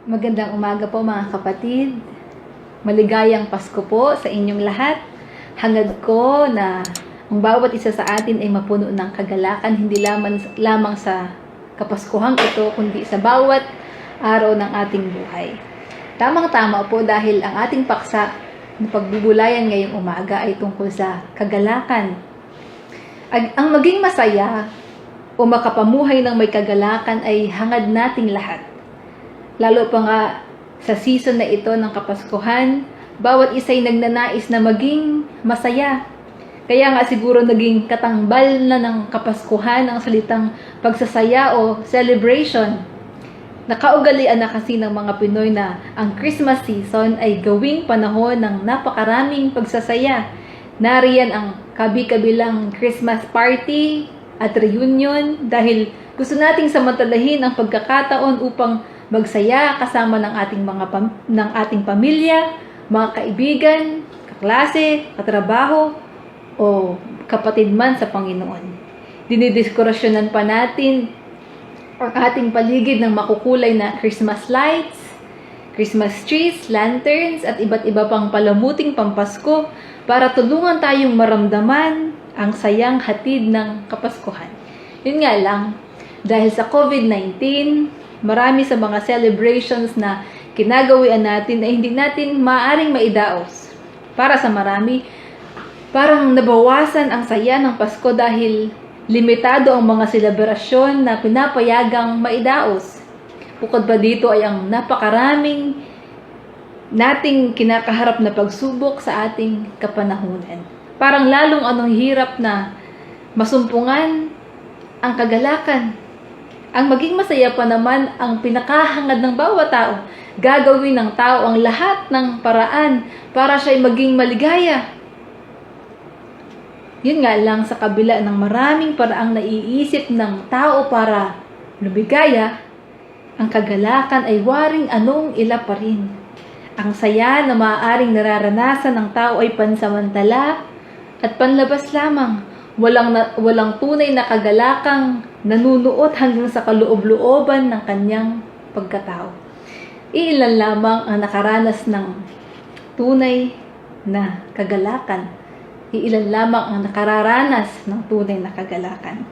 Magandang umaga po mga kapatid. Maligayang Pasko po sa inyong lahat. Hangad ko na ang bawat isa sa atin ay mapuno ng kagalakan, hindi lamang sa Kapaskuhang ito, kundi sa bawat araw ng ating buhay. Tamang-tama po dahil ang ating paksa na pagbubulayan ngayong umaga ay tungkol sa kagalakan. Ang maging masaya o makapamuhay ng may kagalakan ay hangad nating lahat. Lalo pa nga sa season na ito ng Kapaskuhan, bawat isa'y nagnanais na maging masaya. Kaya nga siguro naging katangbal na ng Kapaskuhan ang salitang pagsasaya o celebration. Nakaugalian na kasi ng mga Pinoy na ang Christmas season ay gawing panahon ng napakaraming pagsasaya. Nariyan ang kabi-kabilang Christmas party at reunion dahil gusto nating samantalahin ang pagkakataon upang magsaya kasama ng ating pamilya, mga kaibigan, kaklase, katrabaho, o kapatid man sa Panginoon. Dinidekorasyonan pa natin ang ating paligid ng makukulay na Christmas lights, Christmas trees, lanterns, at iba't iba pang palamuting pampasko para tulungan tayong maramdaman ang sayang hatid ng Kapaskuhan. Yun nga lang, dahil sa COVID-19, marami sa mga celebrations na kinagawian natin ay hindi natin maaaring maidaos. Para sa marami, parang nabawasan ang saya ng Pasko dahil limitado ang mga selebrasyon na pinapayagang maidaos. Bukod pa dito ay ang napakaraming nating kinakaharap na pagsubok sa ating kapanahunan. Parang lalong anong hirap na masumpungan ang kagalakan. Ang maging masaya pa naman ang pinakahangad ng bawat tao. Gagawin ng tao ang lahat ng paraan para siya'y maging maligaya. Yun nga lang, sa kabila ng maraming paraang naiisip ng tao para lumigaya, ang kagalakan ay waring anong ila pa rin. Ang saya na maaaring nararanasan ng tao ay pansamantala at panlabas lamang. Walang tunay na kagalakang nanunuot hanggang sa kaloob-looban ng kanyang pagkatao. Iilan lamang ang nakaranas ng tunay na kagalakan. Iilan lamang ang nakararanas ng tunay na kagalakan.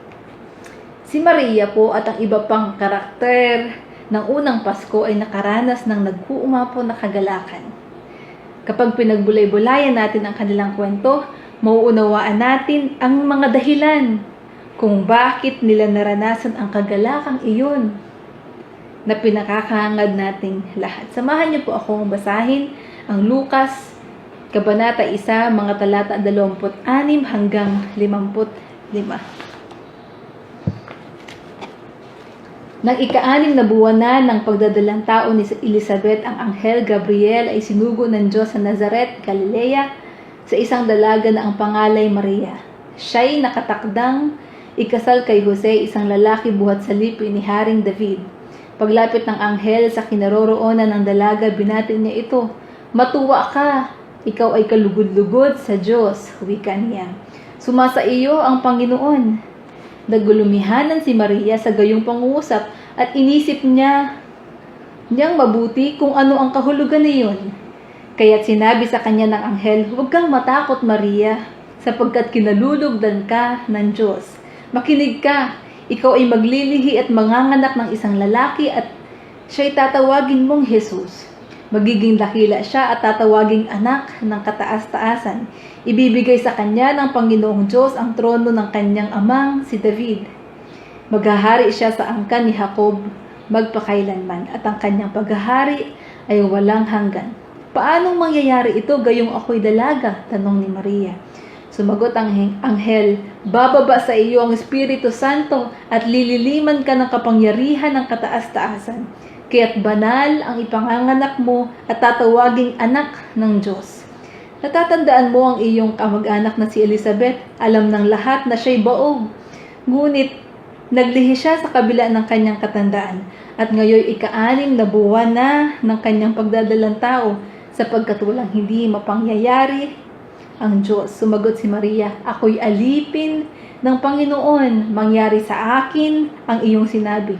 Si Maria po at ang iba pang karakter ng unang Pasko ay nakaranas ng nag-uumapaw na kagalakan. Kapag pinagbulay-bulayan natin ang kanilang kwento, mauunawaan natin ang mga dahilan kung bakit nila naranasan ang kagalakang iyon na pinakakahangad nating lahat. Samahan niyo po akong basahin ang Lucas, Kabanata 1, mga talata 26 hanggang 55. Nang ika-6 na buwan na ng pagdadalang tao ni Elizabeth, ang anghel Gabriel ay sinugo ng Diyos sa Nazaret, Galilea, sa isang dalaga na ang pangalay Maria. Siya'y nakatakdang ikasal kay Jose, isang lalaki buhat sa lipi ni Haring David. Paglapit ng anghel sa kinaroroonan ng dalaga, binati niya ito. "Matuwa ka, ikaw ay kalugod-lugod sa Diyos," wika niya. "Sumasa iyo ang Panginoon." Nagulumihanan si Maria sa gayong pangungusap at inisip niyang mabuti kung ano ang kahulugan niyon. Kaya't sinabi sa kanya ng anghel, "Huwag kang matakot, Maria, sapagkat kinalulugdan ka ng Diyos. Makinig ka, ikaw ay maglilihi at manganganak ng isang lalaki at siya'y tatawagin mong Jesus. Magiging dakila siya at tatawaging anak ng kataas-taasan. Ibibigay sa kanya ng Panginoong Diyos ang trono ng kanyang amang si David. Maghahari siya sa angkan ni Jacob magpakailanman at ang kanyang paghahari ay walang hanggan." "Paanong mangyayari ito gayong ako'y dalaga?" tanong ni Maria. Sumagot ang anghel, "Bababa sa iyo ang Espiritu Santo at lililiman ka ng kapangyarihan ng kataas-taasan. Kaya't banal ang ipanganganak mo at tatawaging anak ng Diyos. Natatandaan mo ang iyong kamag-anak na si Elizabeth. Alam ng lahat na siya'y baog. Ngunit naglihi siya sa kabila ng kanyang katandaan at ngayon ika-6 na buwan na ng kanyang pagdadalang tao, sapagkat walang hindi mapangyayari ang Diyos." Sumagot si Maria, "Ako'y alipin ng Panginoon, mangyari sa akin ang iyong sinabi."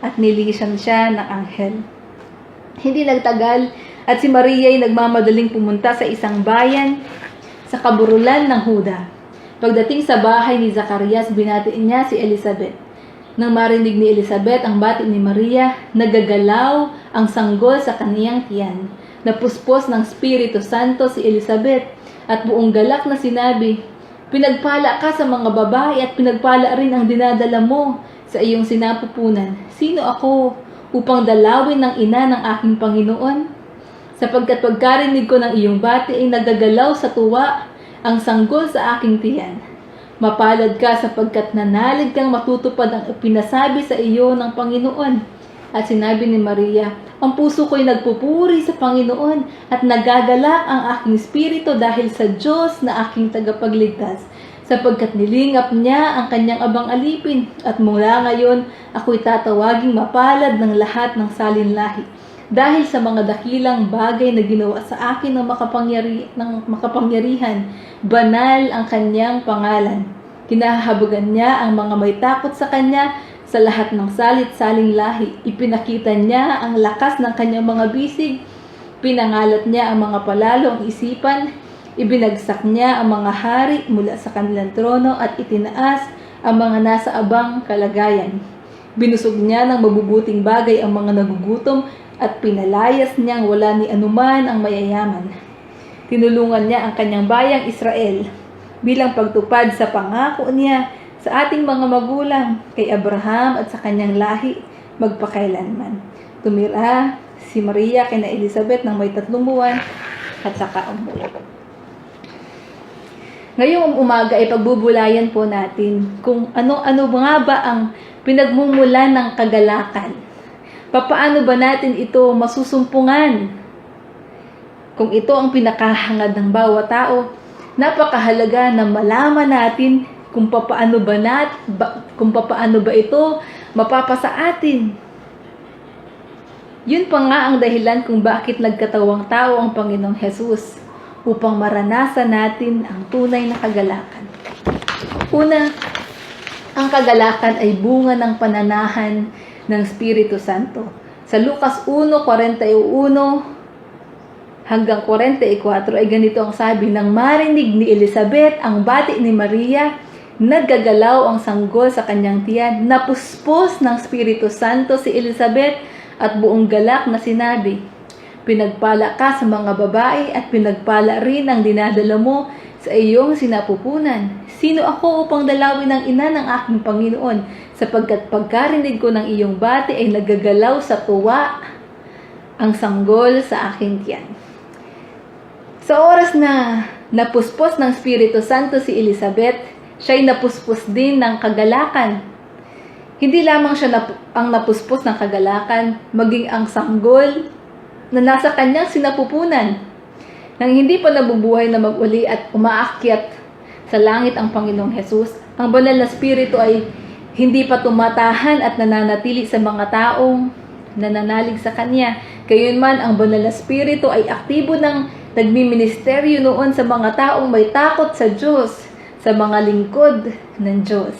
At nilisan siya ng anghel. Hindi nagtagal at si Maria ay nagmamadaling pumunta sa isang bayan sa kaburulan ng Huda. Pagdating sa bahay ni Zacarias, binatiin niya si Elizabeth. Nang marinig ni Elizabeth ang bati ni Maria, nagagalaw ang sanggol sa kaniyang tiyan. Napuspos ng Espiritu Santo si Elizabeth at buong galak na sinabi, "Pinagpala ka sa mga babae at pinagpala rin ang dinadala mo sa iyong sinapupunan. Sino ako upang dalawin ng ina ng aking Panginoon? Sapagkat pagkarinig ko ng iyong bati ay nagagalaw sa tuwa ang sanggol sa aking tiyan. Mapalad ka sapagkat nanalig kang matutupad ang ipinasabi sa iyo ng Panginoon." At sinabi ni Maria, "Ang puso ko'y nagpupuri sa Panginoon at nagagalak ang aking espiritu dahil sa Diyos na aking tagapagligtas, sapagkat nilingap niya ang kanyang abang alipin at mula ngayon ako'y tatawaging mapalad ng lahat ng salinlahi. Dahil sa mga dakilang bagay na ginawa sa akin ng makapangyarihan, banal ang kanyang pangalan. Kinahahabagan niya ang mga may takot sa kanya sa lahat ng salit-saling lahi. Ipinakita niya ang lakas ng kanyang mga bisig. Pinangalat niya ang mga palalo ang isipan. Ibinagsak niya ang mga hari mula sa kanilang trono at itinaas ang mga nasa abang kalagayan. Binusog niya ng mabubuting bagay ang mga nagugutom at pinalayas niyang wala ni anuman ang mayayaman. Tinulungan niya ang kanyang bayang Israel bilang pagtupad sa pangako niya sa ating mga magulang, kay Abraham at sa kanyang lahi magpakailanman. Tumira si Maria kina Elizabeth ng may 3 buwan at saka umuwi. Ngayong umaga ay pagbubulayan po natin kung ano-ano nga ba ang pinagmumulan ng kagalakan. Papaano ba natin ito masusumpungan? Kung ito ang pinakahangad ng bawat tao, napakahalaga na malaman natin kung papaano ba ito mapapasa atin. Yun pa nga ang dahilan kung bakit nagkatawang tao ang Panginoong Hesus, upang maranasan natin ang tunay na kagalakan. Una, ang kagalakan ay bunga ng pananahan ng Espiritu Santo. Sa Lucas 1:41 hanggang 44 ay ganito ang sabi, "Nang marinig ni Elizabeth ang bati ni Maria, naggagalaw ang sanggol sa kanyang tiyan. Napuspos ng Espiritu Santo si Elizabeth at buong galak na sinabi, 'Pinagpala ka sa mga babae at pinagpala rin ang dinadala mo sa iyong sinapupunan. Sino ako upang dalawin ng ina ng aking Panginoon? Sapagkat pagkarinig ko ng iyong bati ay nagagalaw sa tuwa ang sanggol sa aking tiyan.'" Sa oras na napuspos ng Espiritu Santo si Elizabeth, siya'y napuspos din ng kagalakan. Hindi lamang siya ang napuspos ng kagalakan, maging ang sanggol na nasa kanyang sinapupunan. Nang hindi pa nabubuhay na mag-uli at umaakyat sa langit ang Panginoong Hesus, ang banal na Espiritu ay hindi pa tumatahan at nananatili sa mga taong nananalig sa Kanya. Gayunman, ang banal na Espiritu ay aktibo ng nagmiministeryo noon sa mga taong may takot sa Diyos, sa mga lingkod ng Diyos.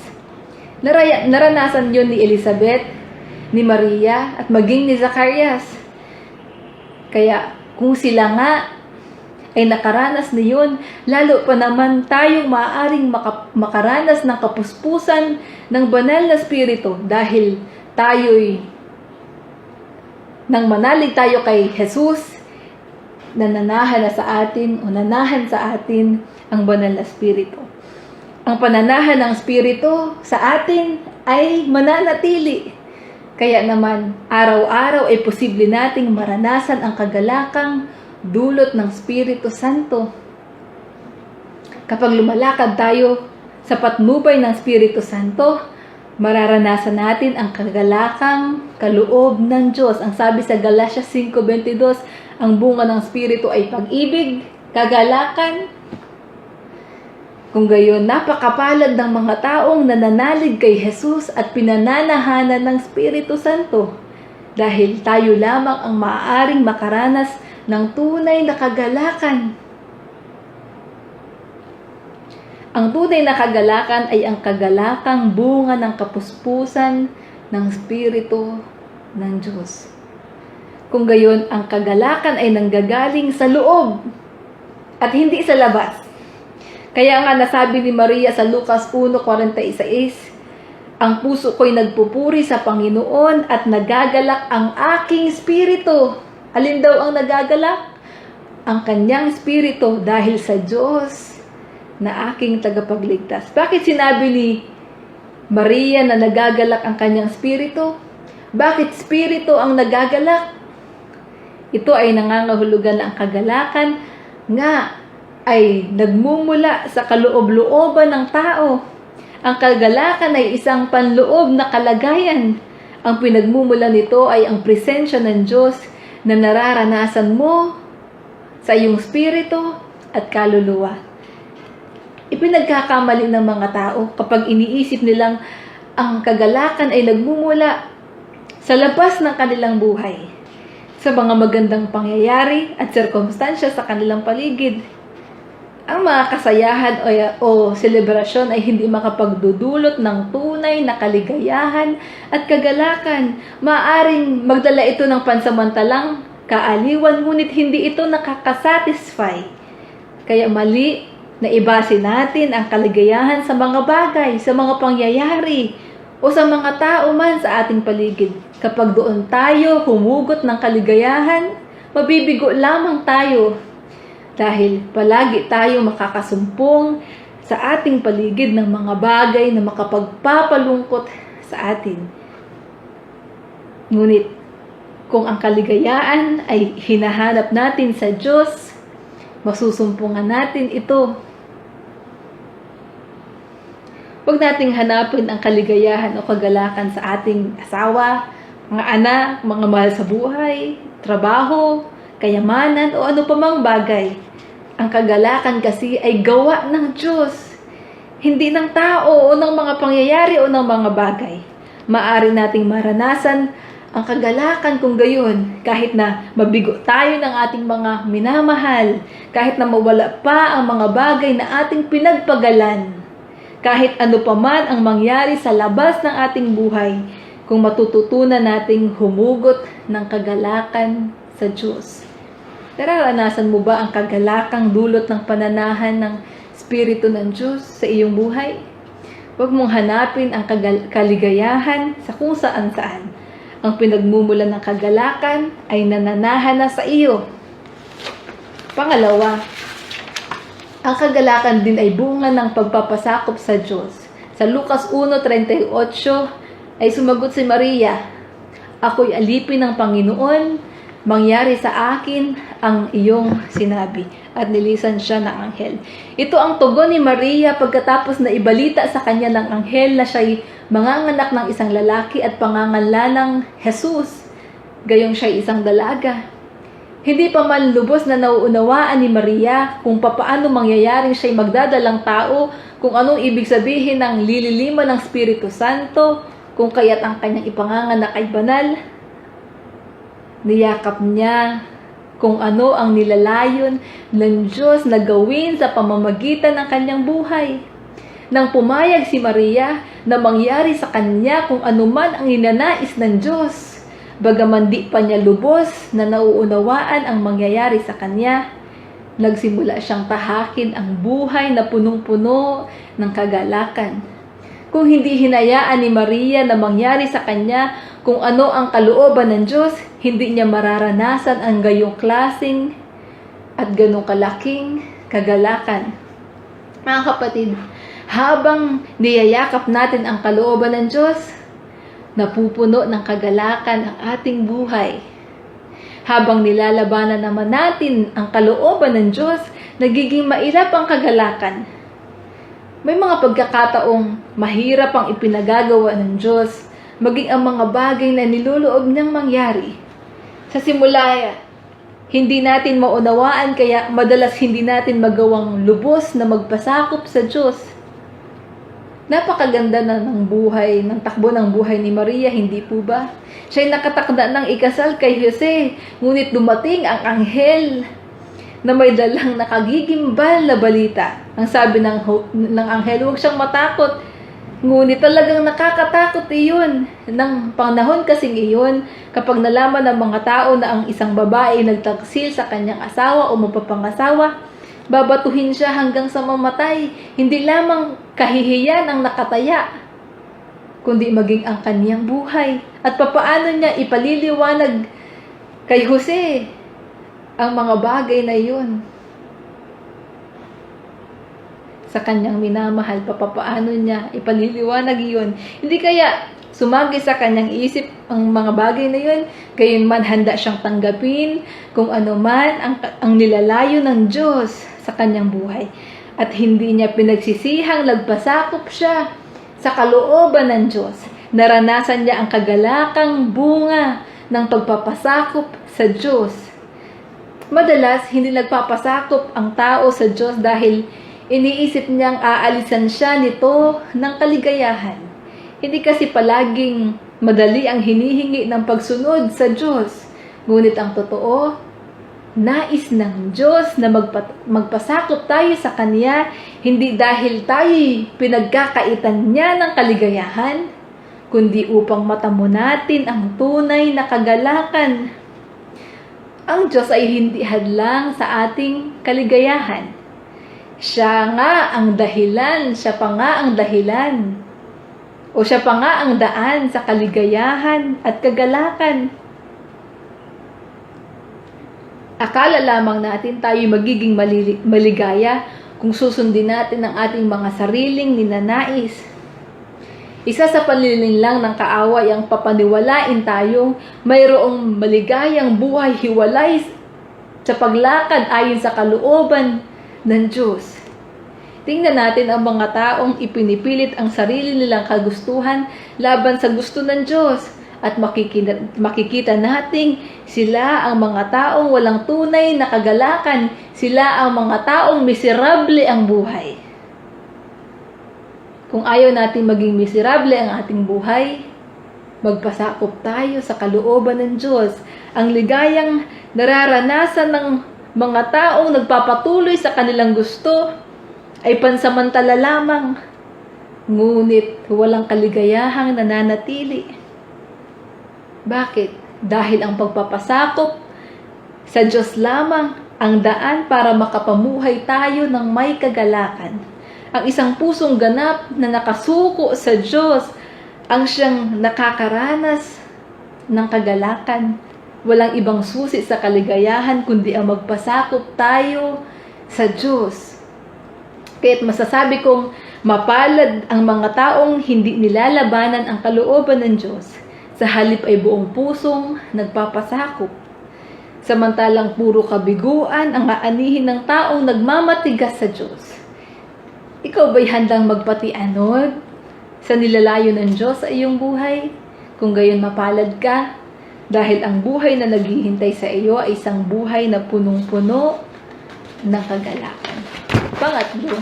Naranasan yun ni Elizabeth, ni Maria, at maging ni Zacarias. Kaya kung sila nga ay nakaranas na yun, lalo pa naman tayong maaaring makaranas ng kapuspusan ng banal na Espiritu dahil nang manalig tayo kay Jesus, nanahan sa atin ang banal na Espiritu. Ang pananahan ng Espiritu sa atin ay mananatili. Kaya naman, araw-araw ay posible nating maranasan ang kagalakang dulot ng Espiritu Santo. Kapag lumalakad tayo sa patnubay ng Espiritu Santo, mararanasan natin ang kagalakang kaloob ng Diyos. Ang sabi sa Galatia 5:22, ang bunga ng Espiritu ay pag-ibig, kagalakan. Kung gayon, napakapalad ng mga taong nananalig kay Jesus at pinananahanan ng Espiritu Santo, dahil tayo lamang ang maaaring makaranas ng tunay na kagalakan. Ang tunay na kagalakan ay ang kagalakang bunga ng kapuspusan ng Espiritu ng Diyos. Kung gayon, ang kagalakan ay nanggagaling sa loob at hindi sa labas. Kaya nga nasabi ni Maria sa Lucas 1:46, ang puso ko'y nagpupuri sa Panginoon at nagagalak ang aking espiritu. Alin daw ang nagagalak? Ang kanyang espiritu dahil sa Diyos na aking tagapagligtas. Bakit sinabi ni Maria na nagagalak ang kanyang espiritu? Bakit espiritu ang nagagalak? Ito ay nangangahulugan na ang kagalakan nga ay nagmumula sa kaloob-looban ng tao. Ang kagalakan ay isang panloob na kalagayan. Ang pinagmumula nito ay ang presensya ng Diyos na nararanasan mo sa iyong spirito at kaluluwa. Ipinagkakamali ng mga tao kapag iniisip nilang ang kagalakan ay nagmumula sa labas ng kanilang buhay, sa mga magandang pangyayari at sirkumstansya sa kanilang paligid. Ang mga kasayahan o selebrasyon ay hindi makapagdudulot ng tunay na kaligayahan at kagalakan. Maaring magdala ito ng pansamantalang kaaliwan, ngunit hindi ito nakakasatisfy. Kaya mali na ibase natin ang kaligayahan sa mga bagay, sa mga pangyayari, o sa mga tao man sa ating paligid. Kapag doon tayo humugot ng kaligayahan, mabibigo lamang tayo. Dahil palagi tayo makakasumpong sa ating paligid ng mga bagay na makapagpapalungkot sa atin. Ngunit, kung ang kaligayaan ay hinahanap natin sa Diyos, masusumpungan natin ito. Huwag nating hanapin ang kaligayahan o kagalakan sa ating asawa, mga anak, mga mahal sa buhay, trabaho, kayamanan o ano pa mang bagay. Ang kagalakan kasi ay gawa ng Diyos, hindi ng tao o ng mga pangyayari o ng mga bagay. Maaari nating maranasan ang kagalakan kung gayon, kahit na mabigo tayo ng ating mga minamahal, kahit na mawala pa ang mga bagay na ating pinagpagalan, kahit ano pa man ang mangyari sa labas ng ating buhay, kung matututunan nating humugot ng kagalakan sa Diyos. Nararanasan mo ba ang kagalakang dulot ng pananahan ng Espiritu ng Diyos sa iyong buhay? Huwag mong hanapin ang kaligayahan sa kung saan-saan. Ang pinagmumulan ng kagalakan ay nananahan na sa iyo. Pangalawa, ang kagalakan din ay bunga ng pagpapasakop sa Diyos. Sa Lucas 1:38 ay sumagot si Maria, ako'y alipin ng Panginoon, mangyari sa akin ang iyong sinabi. At nilisan siya ng anghel. Ito ang tugon ni Maria pagkatapos na ibalita sa kanya ng anghel na siya'y manganganak ng isang lalaki at pangangalanang Jesus. Gayong siya'y isang dalaga. Hindi pa man lubos na nauunawaan ni Maria kung papaano mangyayaring siya'y magdadalang tao, kung anong ibig sabihin ng lililima ng Espiritu Santo, kung kaya't ang kanyang ipanganganak ay banal. Niyakap niya kung ano ang nilalayon ng Diyos na gawin sa pamamagitan ng kanyang buhay. Nang pumayag si Maria na mangyari sa kanya kung anuman ang ninanais ng Diyos, bagaman di pa niya lubos na nauunawaan ang mangyayari sa kanya, nagsimula siyang tahakin ang buhay na punong-puno ng kagalakan. Kung hindi hinayaan ni Maria na mangyari sa kanya kung ano ang kalooban ng Diyos, hindi niya mararanasan ang gayong klaseng at ganong kalaking kagalakan. Mga kapatid, habang niyayakap natin ang kalooban ng Diyos, napupuno ng kagalakan ang ating buhay. Habang nilalabanan naman natin ang kalooban ng Diyos, nagiging mairap ang kagalakan. May mga pagkakataong mahirap ang ipinagagawa ng Diyos, maging ang mga bagay na niloloob niyang mangyari. Sa simula, hindi natin maunawaan kaya madalas hindi natin magawang lubos na magpasakop sa Diyos. Napakaganda na ng buhay, ng takbo ng buhay ni Maria, hindi po ba? Siya'y nakatakda ng ikasal kay Jose, ngunit dumating ang anghel na may dalang nakagigimbal na balita. Ang sabi ng anghel, huwag siyang matakot. Ngunit talagang nakakatakot iyon. Nang panahon kasing iyon, kapag nalaman ng mga tao na ang isang babae nagtaksil sa kanyang asawa o mapapangasawa, babatuhin siya hanggang sa mamatay. Hindi lamang kahihiyan ang nakataya, kundi maging ang kanyang buhay. At papaano niya ipaliliwanag kay Jose ang mga bagay na iyon? Sa kanyang minamahal, papaano niya ipaliliwanag iyon? Hindi kaya sumagi sa kanyang isip ang mga bagay na iyon, gayon man handa siyang tanggapin kung ano man ang nilalayo ng Diyos sa kanyang buhay. At hindi niya pinagsisihang nagpasakop siya sa kalooban ng Diyos. Naranasan niya ang kagalakang bunga ng pagpapasakop sa Diyos. Madalas, hindi nagpapasakop ang tao sa Diyos dahil iniisip niyang aalisan siya nito ng kaligayahan. Hindi kasi palaging madali ang hinihingi ng pagsunod sa Diyos. Ngunit ang totoo, nais ng Diyos na magpasakop tayo sa Kanya, hindi dahil tayo pinagkakaitan niya ng kaligayahan, kundi upang matamo natin ang tunay na kagalakan. Ang Diyos ay hindi hadlang sa ating kaligayahan. Siya nga ang dahilan, siya pa nga ang dahilan, o siya pa nga ang daan sa kaligayahan at kagalakan. Akala lamang natin tayo magiging maligaya kung susundin natin ang ating mga sariling ninanais. Isa sa panlilinlang ng kaaway ang papaniwalain tayong mayroong maligayang buhay hiwalay sa paglakad ayon sa kalooban ng Diyos. Tingnan natin ang mga taong ipinipilit ang sarili nilang kagustuhan laban sa gusto ng Diyos at makikita nating sila ang mga taong walang tunay na kagalakan, sila ang mga taong miserable ang buhay. Kung ayaw natin maging miserable ang ating buhay, magpasakop tayo sa kalooban ng Diyos. Ang ligayang nararanasan ng mga taong nagpapatuloy sa kanilang gusto ay pansamantala lamang, ngunit walang kaligayahang nananatili. Bakit? Dahil ang pagpapasakop sa Diyos lamang ang daan para makapamuhay tayo ng may kagalakan. Ang isang pusong ganap na nakasuko sa Diyos ang siyang nakakaranas ng kagalakan. Walang ibang susi sa kaligayahan kundi ang magpasakop tayo sa Diyos. Kaya't masasabi kong mapalad ang mga taong hindi nilalabanan ang kalooban ng Diyos. Sa halip ay buong pusong nagpapasakop. Samantalang puro kabiguan ang aanihin ng taong nagmamatigas sa Diyos. Ikaw ba'y handang magpatianod sa nilalayo ng Diyos sa iyong buhay? Kung gayon mapalad ka, dahil ang buhay na naghihintay sa iyo ay isang buhay na punong-puno ng kagalakan. Pangatlo,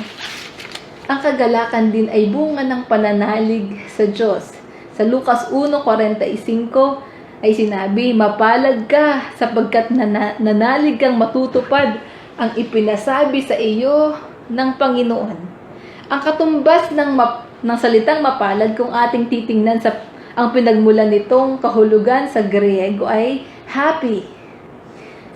ang kagalakan din ay bunga ng pananalig sa Diyos. Sa Lucas 1:45 ay sinabi, mapalad ka sapagkat nanalig kang matutupad ang ipinasabi sa iyo ng Panginoon. Ang katumbas ng salitang mapalad kung ating titingnan ang pinagmulan nitong kahulugan sa Griego ay happy.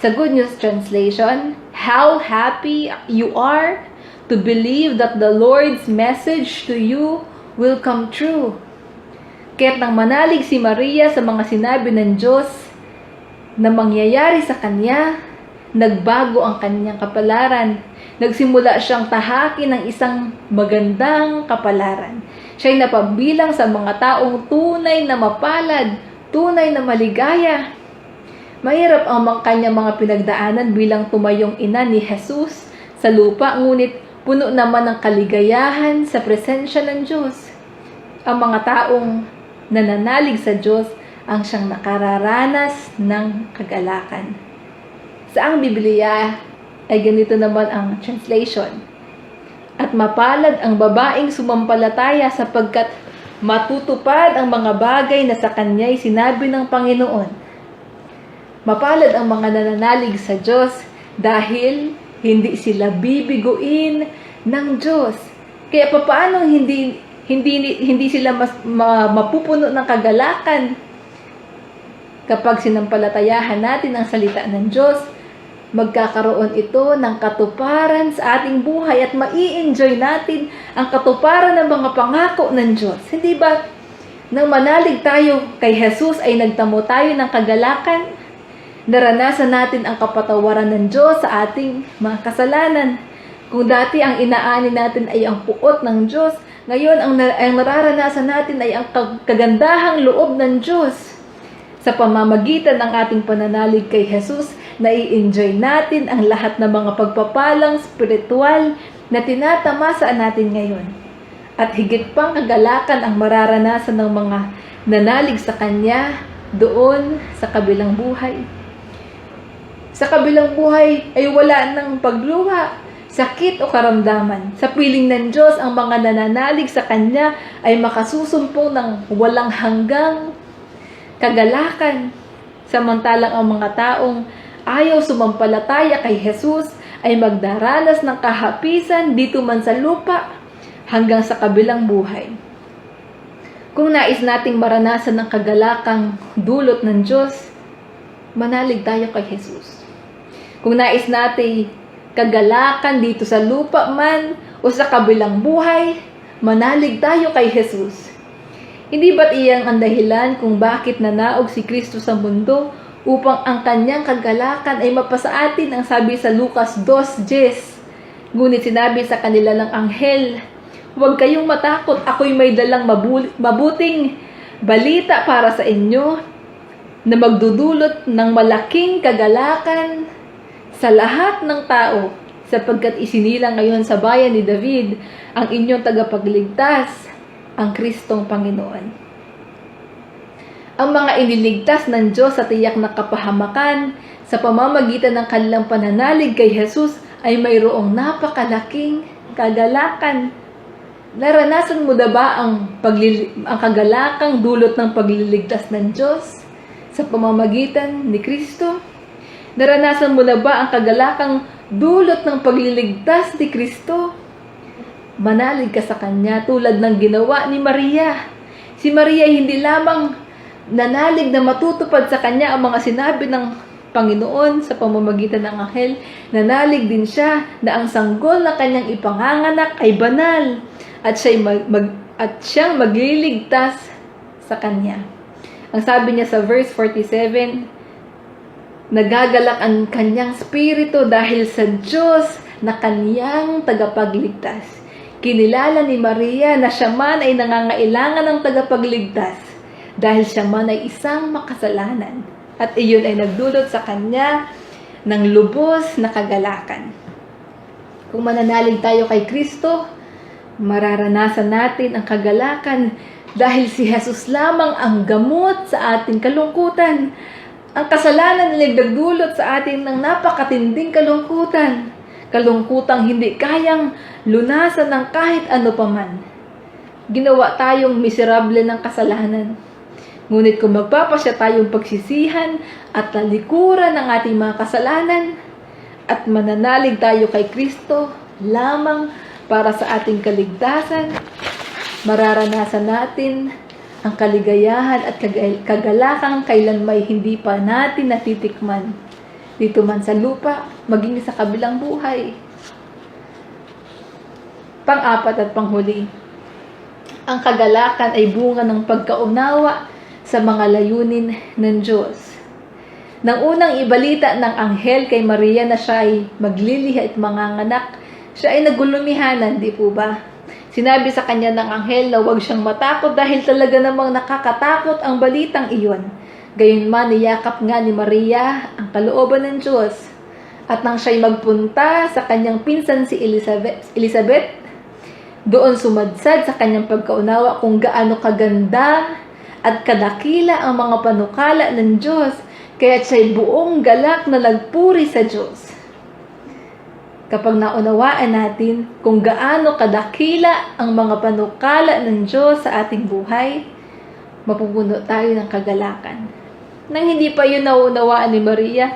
Sa Good News Translation, how happy you are to believe that the Lord's message to you will come true. Kaya't nang manalig si Maria sa mga sinabi ng Diyos na mangyayari sa kanya, nagbago ang kanyang kapalaran. Nagsimula siyang tahakin ng isang magandang kapalaran. Siya'y napabilang sa mga taong tunay na mapalad, tunay na maligaya. Mahirap ang kanyang mga pinagdaanan bilang tumayong ina ni Jesus sa lupa, ngunit puno naman ng kaligayahan sa presensya ng Diyos. Ang mga taong nananalig sa Diyos ang siyang nakararanas ng kagalakan. Sa ang Biblia ay ganito naman ang translation. At mapalad ang babaeng sumampalataya sapagkat matutupad ang mga bagay na sa kanya'y sinabi ng Panginoon. Mapalad ang mga nananalig sa Diyos dahil hindi sila bibiguin ng Diyos. Kaya paano hindi Hindi sila mapupuno ng kagalakan kapag sinampalatayahan natin ang salita ng Diyos. Magkakaroon ito ng katuparan sa ating buhay at mai-enjoy natin ang katuparan ng mga pangako ng Diyos. Hindi ba nang manalig tayo kay Jesus ay nagtamo tayo ng kagalakan? Naranasan natin ang kapatawaran ng Diyos sa ating mga kasalanan. Kung dati ang inaani natin ay ang puot ng Diyos, ngayon ang nararanasan natin ay ang kagandahang loob ng Diyos. Sa pamamagitan ng ating pananalig kay Jesus, nai-enjoy natin ang lahat ng mga pagpapalang spiritual na tinatamasa natin ngayon. At higit pang kagalakan ang mararanasan ng mga nanalig sa Kanya doon sa kabilang buhay. Sa kabilang buhay ay wala ng pagluha, sakit o karamdaman. Sa piling ng Diyos, ang mga nananalig sa Kanya ay makasusumpong ng walang hanggang kagalakan. Samantalang ang mga taong ayaw sumampalataya kay Jesus ay magdaranas ng kahapisan dito man sa lupa hanggang sa kabilang buhay. Kung nais nating maranasan ang kagalakang dulot ng Diyos, manalig tayo kay Jesus. Kung nais natin kagalakan dito sa lupa man o sa kabilang buhay, manalig tayo kay Jesus. Hindi ba't iyang ang dahilan kung bakit nanaog si Kristo sa mundo upang ang kanyang kagalakan ay mapasa atin, ang sabi sa Lucas 2:10. Ngunit sinabi sa kanila ng anghel, "Huwag kayong matakot, ako'y may dalang mabuting balita para sa inyo na magdudulot ng malaking kagalakan sa lahat ng tao, sapagkat isinilang ngayon sa bayan ni David ang inyong tagapagligtas, ang Kristong Panginoon." Ang mga iniligtas ng Diyos sa tiyak na kapahamakan sa pamamagitan ng kanilang pananalig kay Jesus ay mayroong napakalaking kagalakan. Naranasan mo na ba ang kagalakang dulot ng pagliligtas ng Diyos sa pamamagitan ni Kristo? Naranasan mo na ba ang kagalakang dulot ng pagliligtas ni Kristo? Manalig ka sa Kanya tulad ng ginawa ni Maria. Si Maria hindi lamang nanalig na matutupad sa Kanya ang mga sinabi ng Panginoon sa pamamagitan ng anghel, nanalig din siya na ang sanggol na kanyang ipanganganak ay banal at siyang magliligtas sa Kanya. Ang sabi niya sa verse 47, nagagalak ang kanyang spirito dahil sa Diyos na kanyang tagapagligtas. Kinilala ni Maria na siya man ay nangangailangan ng tagapagligtas dahil siya man ay isang makasalanan. At iyon ay nagdulot sa kanya ng lubos na kagalakan. Kung mananalig tayo kay Kristo, mararanasan natin ang kagalakan dahil si Jesus lamang ang gamot sa ating kalungkutan. Ang kasalanan ay nagdulot sa atin ng napakatinding kalungkutan. Kalungkutang hindi kayang lunasan ng kahit ano paman. Ginawa tayong miserable ng kasalanan. Ngunit kung magpapasya tayong pagsisihan at talikuran ng ating mga kasalanan at mananalig tayo kay Kristo lamang para sa ating kaligtasan, mararanasan natin ang kaligayahan at kagalakang kailan may hindi pa natin natitikman dito man sa lupa, maging sa kabilang buhay. Pang-apat at panghuli, ang kagalakan ay bunga ng pagkaunawa sa mga layunin ng Diyos. Nang unang ibalita ng anghel kay Maria na siya ay maglilihi at manganganak, siya ay nagulumihanan, di po ba? Sinabi sa kanya ng anghel na huwag siyang matakot dahil talaga namang nakakatakot ang balitang iyon. Gayunman, niyakap nga ni Maria ang kalooban ng Diyos. At nang siya'y magpunta sa kanyang pinsan si Elizabeth, doon sumadsad sa kanyang pagkaunawa kung gaano kaganda at kadakila ang mga panukala ng Diyos, kaya siya'y buong galak na nagpuri sa Diyos. Kapag naunawaan natin kung gaano kadakila ang mga panukala ng Diyos sa ating buhay, mapupuno tayo ng kagalakan. Nang hindi pa yun nauunawaan ni Maria,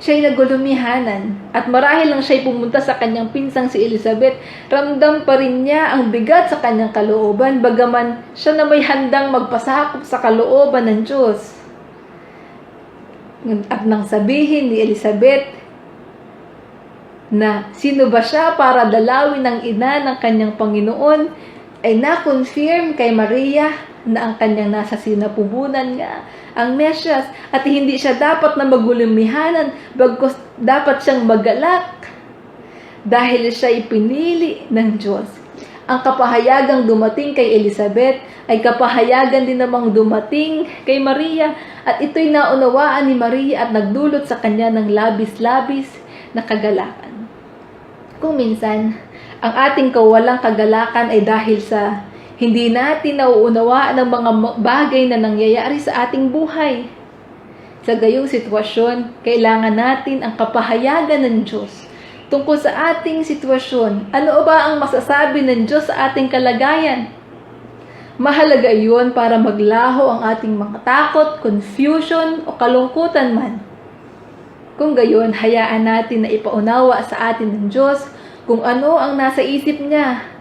siya'y nagulumihanan at marahil lang siya'y pumunta sa kanyang pinsang si Elizabeth, ramdam pa rin niya ang bigat sa kanyang kalooban, bagaman siya na may handang magpasakop sa kalooban ng Diyos. At nang sabihin ni Elizabeth na sino ba siya para dalawin ng ina ng kanyang Panginoon, ay na-confirm kay Maria na ang kanyang nasa sinapupunan nga ang Mesyas at hindi siya dapat na magulumihanan, bagkus dapat siyang magalak dahil siya ipinili ng Diyos. Ang kapahayagang dumating kay Elizabeth ay kapahayagan din namang dumating kay Maria at ito'y naunawaan ni Maria at nagdulot sa kanya ng labis-labis na kagalakan. Kung minsan, ang ating kawalang kagalakan ay dahil sa hindi natin nauunawaan ang mga bagay na nangyayari sa ating buhay. Sa gayong sitwasyon, kailangan natin ang kapahayagan ng Diyos tungkol sa ating sitwasyon. Ano ba ang masasabi ng Diyos sa ating kalagayan? Mahalaga iyon para maglaho ang ating mga takot, confusion o kalungkutan man. Kung gayon, hayaan natin na ipaunawa sa atin ng Diyos kung ano ang nasa isip niya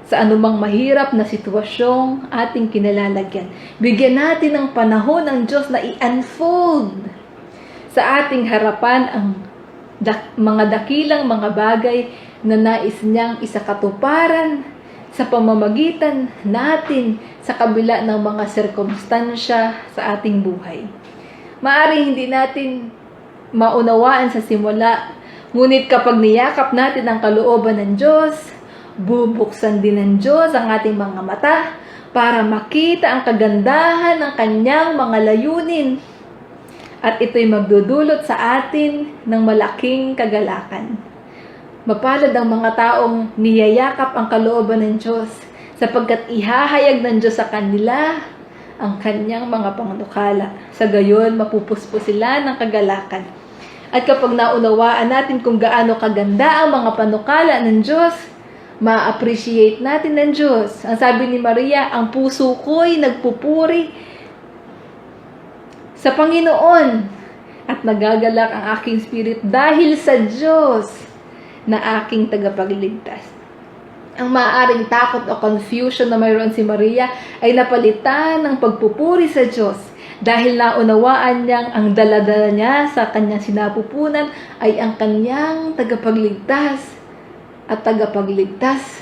sa anumang mahirap na sitwasyong ating kinalalagyan. Bigyan natin ng panahon ng Diyos na i-unfold sa ating harapan ang mga dakilang mga bagay na nais niyang isakatuparan sa pamamagitan natin sa kabila ng mga sirkumstansya sa ating buhay. Maaring hindi natin maunawaan sa simula, ngunit kapag niyakap natin ang kalooban ng Diyos, bubuksan din ng Diyos ang ating mga mata para makita ang kagandahan ng kanyang mga layunin. At ito'y magdudulot sa atin ng malaking kagalakan. Mapalad ang mga taong niyayakap ang kalooban ng Diyos sapagkat ihahayag ng Diyos sa kanila ang kanyang mga panukala. Sa gayon, mapupuspos sila ng kagalakan. At kapag naunawaan natin kung gaano kaganda ang mga panukala ng Diyos, ma-appreciate natin ng Diyos. Ang sabi ni Maria, ang puso ko'y nagpupuri sa Panginoon at nagagalak ang aking spirit dahil sa Diyos na aking tagapagligtas. Ang maaaring takot o confusion na mayroon si Maria ay napalitan ng pagpupuri sa Diyos dahil naunawaan niyang ang daladala niya sa kanyang sinapupunan ay ang kanyang tagapagligtas at tagapagligtas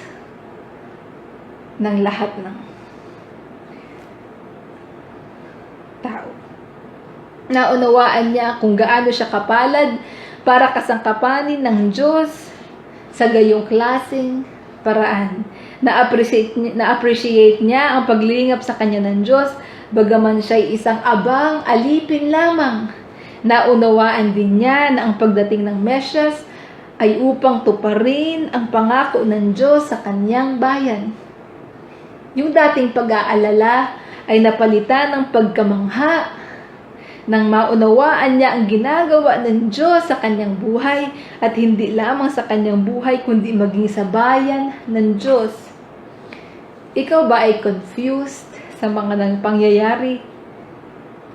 ng lahat ng tao. Naunawaan niya kung gaano siya kapalad para kasangkapanin ng Diyos sa gayong klaseng paraan. Na-appreciate niya ang paglingap sa kanya ng Diyos, bagaman siya'y isang abang alipin lamang. Naunawaan din niya na ang pagdating ng Mesyas ay upang tuparin ang pangako ng Diyos sa kanyang bayan. Yung dating pag-aalala ay napalitan ng pagkamangha nang maunawaan niya ang ginagawa ng Diyos sa kanyang buhay at hindi lamang sa kanyang buhay kundi maging sa bayan ng Diyos. Ikaw ba ay confused sa mga pangyayari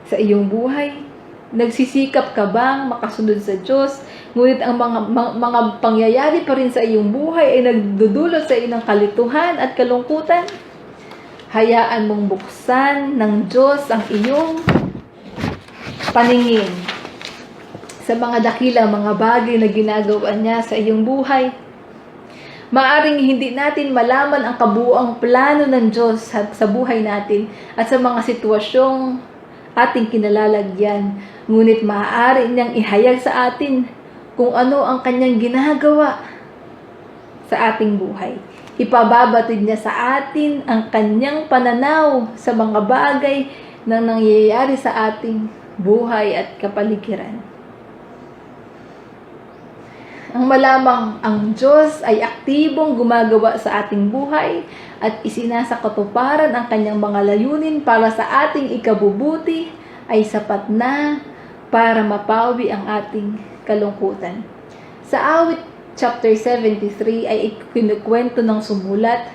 sa iyong buhay? Nagsisikap ka bang makasunod sa Diyos? Ngunit ang mga pangyayari pa rin sa iyong buhay ay nagdudulot sa iyo ng kalituhan at kalungkutan. Hayaan mong buksan ng Diyos ang iyong paningin sa mga dakilang mga bagay na ginagawa niya sa iyong buhay. Maaring hindi natin malaman ang kabuuang plano ng Diyos sa buhay natin at sa mga sitwasyong ating kinalalagyan. Ngunit maaari niyang ihayag sa atin kung ano ang kanyang ginagawa sa ating buhay. Ipababatid niya sa atin ang kanyang pananaw sa mga bagay na nangyayari sa ating buhay at kapaligiran. Ang malamang ang Diyos ay aktibong gumagawa sa ating buhay at isinasakatuparan ang kanyang mga layunin para sa ating ikabubuti ay sapat na para mapawi ang ating kalungkutan. Sa awit chapter 73 ay ikinukwento ng sumulat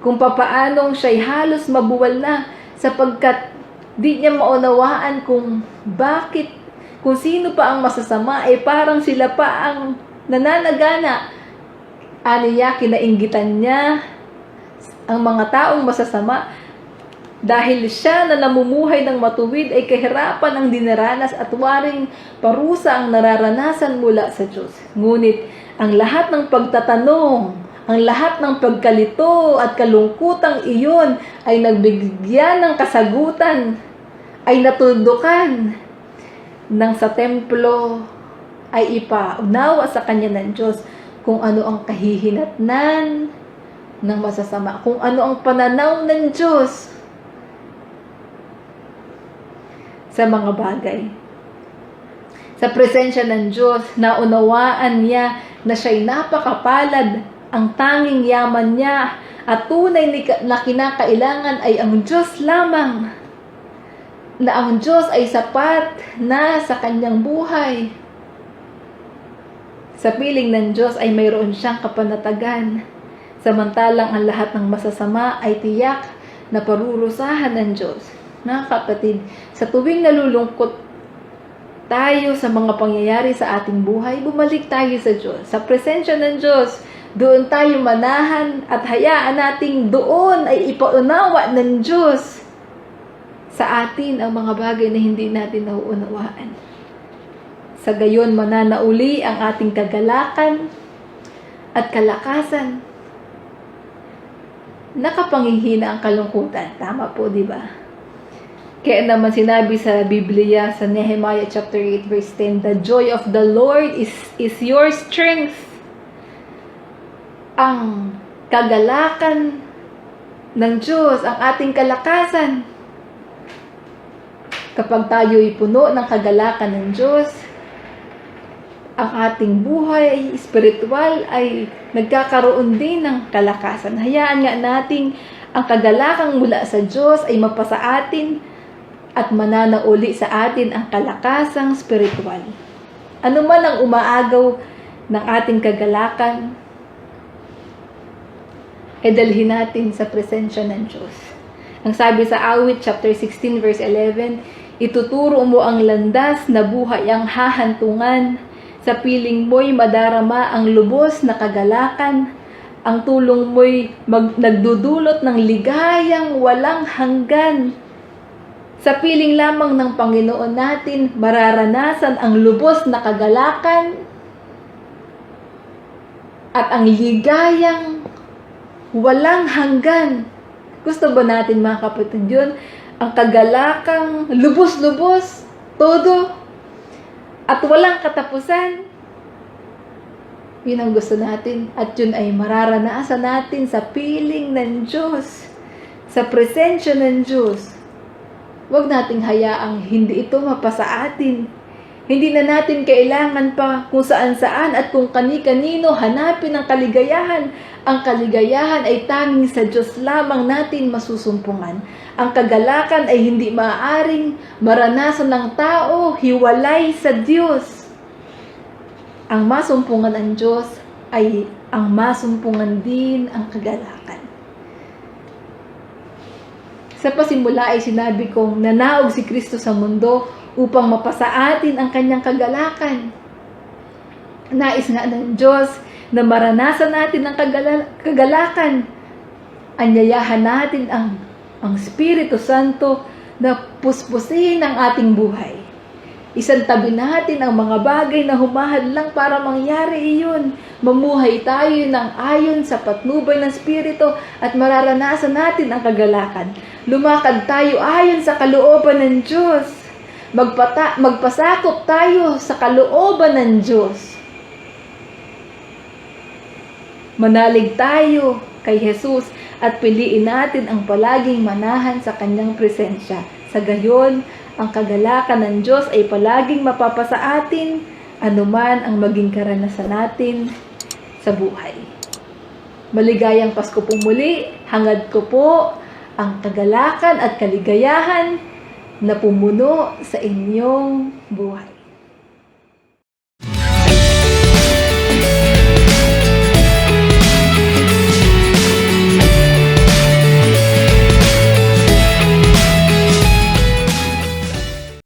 kung papaanong siya'y halos mabuwal na sapagkat di niya maunawaan kung bakit Kung sino pa ang masasama, ay parang sila pa ang nananagana. Aniya, kinainggitan niya ang mga taong masasama. Dahil siya na namumuhay ng matuwid ay kahirapan ang dinaranas at waring parusa ang nararanasan mula sa Diyos. Ngunit ang lahat ng pagtatanong, ang lahat ng pagkalito at kalungkutang iyon ay nagbigyan ng kasagutan, ay natuldukan nang sa templo ay ipaunawa sa kanya ng Diyos kung ano ang kahihinatnan ng masasama, kung ano ang pananaw ng Diyos sa mga bagay. Sa presensya ng Diyos, naunawaan niya na siya'y napakapalad, ang tanging yaman niya at tunay na kinakailangan ay ang Diyos lamang, na ang Diyos ay sapat na sa kanyang buhay. Sa piling ng Diyos ay mayroon siyang kapanatagan, samantalang ang lahat ng masasama ay tiyak na parurusahan ng Diyos. Mga kapatid, sa tuwing nalulungkot tayo sa mga pangyayari sa ating buhay, bumalik tayo sa Diyos. Sa presensya ng Diyos, doon tayo manahan at hayaan nating doon ay ipaunawa ng Diyos sa atin ang mga bagay na hindi natin nauunawaan. Sa gayon, mananauli ang ating kagalakan at kalakasan. Nakapangihina ang kalungkutan. Tama po, di ba? Kaya naman sinabi sa Biblia, sa Nehemiah chapter 8 verse 10, "The joy of the Lord is your strength." Ang kagalakan ng Diyos, ang ating kalakasan. Kapag tayo'y puno ng kagalakan ng Diyos, ang ating buhay espiritual ay nagkakaroon din ng kalakasan. Hayaan nga nating ang kagalakang mula sa Diyos ay mapasa atin at mananauli sa atin ang kalakasang spiritual. Ano man ang umaagaw ng ating kagalakan, e dalhin natin sa presensya ng Diyos. Ang sabi sa Awit chapter 16 verse 11, "Ituturo mo ang landas na buhay ang hahantungan. Sa piling mo'y madarama ang lubos na kagalakan. Ang tulong mo'y nagdudulot ng ligayang walang hanggan." Sa piling lamang ng Panginoon natin, mararanasan ang lubos na kagalakan at ang ligayang walang hanggan. Gusto ba natin, mga kapatid, yun? Ang kagalakang lubos-lubos, todo, at walang katapusan. Yun ang gusto natin. At yun ay mararanasan natin sa piling ng Diyos, sa presensya ng Diyos. Huwag nating hayaang hindi ito mapasa atin. Hindi na natin kailangan pa kung saan-saan at kung kani-kanino hanapin ang kaligayahan. Ang kaligayahan ay tanging sa Diyos lamang natin masusumpungan. Ang kagalakan ay hindi maaaring maranasan ng tao hiwalay sa Diyos. Ang masumpungan ng Diyos ay ang masumpungan din ang kagalakan. Sa pasimula ay sinabi kong nanaog si Kristo sa mundo upang mapasa atin ang kanyang kagalakan. Nais nga ng Diyos na maranasan natin ang kagalakan. Anyayahan natin ang Espiritu Santo na puspusin ang ating buhay. Isantabi natin ang mga bagay na humahadlang para mangyari iyon. Mamuhay tayo ng ayon sa patnubay ng Espiritu at mararanasan natin ang kagalakan. Lumakad tayo ayon sa kalooban ng Diyos. Magpasakop tayo sa kalooban ng Diyos. Manalig tayo kay Jesus at piliin natin ang palaging manahan sa kanyang presensya. Sa gayon, ang kagalakan ng Diyos ay palaging mapapasa atin, anuman ang maging karanasan natin sa buhay. Maligayang Pasko po muli, hangad ko po ang kagalakan at kaligayahan na pumuno sa inyong buhay.